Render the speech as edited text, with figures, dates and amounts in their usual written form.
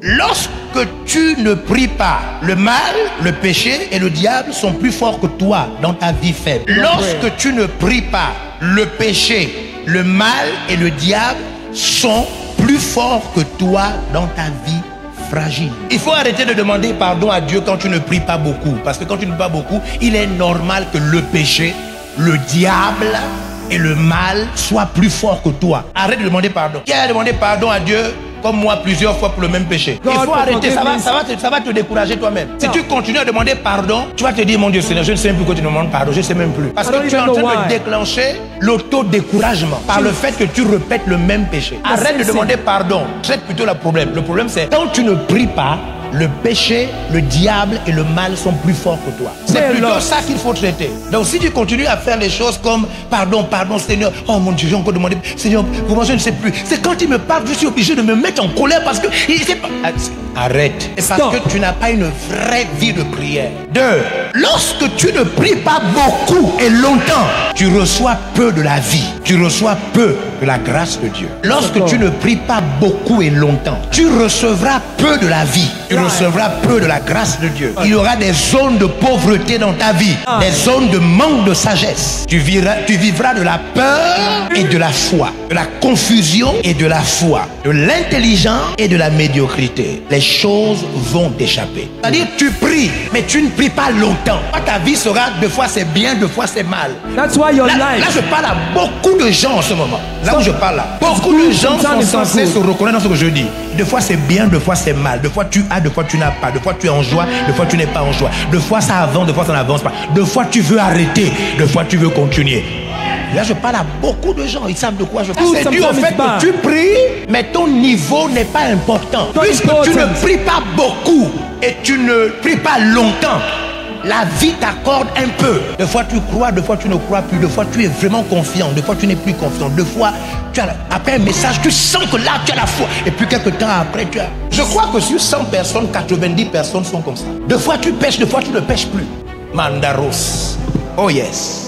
Lorsque tu ne pries pas, le mal, le péché et le diable sont plus forts que toi dans ta vie faible. Lorsque tu ne pries pas, le péché, le mal et le diable sont plus forts que toi dans ta vie fragile. Il faut arrêter de demander pardon à Dieu quand tu ne pries pas beaucoup. Parce que quand tu ne pries pas beaucoup, il est normal que le péché, le diable et le mal soient plus forts que toi. Arrête de demander pardon. Qui a demandé pardon à Dieu comme moi plusieurs fois pour le même péché? Il faut arrêter, ça va te décourager toi-même. Si tu continues à demander pardon, tu vas te dire, mon Dieu Seigneur, je ne sais même plus pourquoi tu me demandes pardon, je ne sais même plus. Parce que tu es en train de déclencher l'auto-découragement par le fait que tu répètes le même péché. Arrête de demander pardon, traite plutôt le problème. Le problème c'est quand tu ne pries pas, le péché, le diable et le mal sont plus forts que toi. C'est plutôt ça qu'il faut traiter. Donc si tu continues à faire les choses comme pardon, pardon Seigneur, oh mon Dieu, j'ai encore demandé, Seigneur, pour moi je ne sais plus. C'est quand il me parle, je suis obligé de me mettre en colère parce que il sait pas. Arrête. C'est parce que tu n'as pas une vraie vie de prière. Deux, lorsque tu ne pries pas beaucoup et longtemps, tu reçois peu de la vie. Tu reçois peu de la grâce de Dieu. Lorsque tu ne pries pas beaucoup et longtemps, tu recevras peu de la vie. Tu recevras peu de la grâce de Dieu. Il y aura des zones de pauvreté dans ta vie, des zones de manque de sagesse. Tu vivras de la peur et de la foi, de la confusion et de la foi, de l'intelligence et de la médiocrité. Les choses vont t'échapper. C'est-à-dire tu pries, mais tu ne pries pas longtemps. Ta vie sera, deux fois c'est bien, deux fois c'est mal. Là je parle à beaucoup de gens en ce moment. Là où je parle là, beaucoup de gens sont censés se reconnaître dans ce que je dis. Deux fois c'est bien, deux fois c'est mal. Deux fois tu as, deux fois tu n'as pas. Deux fois tu es en joie, deux fois tu n'es pas en joie. Deux fois ça avance, deux fois ça n'avance pas. Deux fois tu veux arrêter, deux fois tu veux continuer. Là je parle à beaucoup de gens, ils savent de quoi je parle. C'est dû au fait que tu pries, mais ton niveau n'est pas important. Puisque tu ne pries pas beaucoup et tu ne pries pas longtemps, la vie t'accorde un peu. Des fois tu crois, des fois tu ne crois plus. Des fois tu es vraiment confiant, des fois tu n'es plus confiant. Des fois, après un message, tu sens que là tu as la foi. Et puis quelques temps après, tu as... Je crois que sur 100 personnes, 90 personnes sont comme ça. Des fois tu pêches, des fois tu ne pêches plus. Mandaros. Oh yes.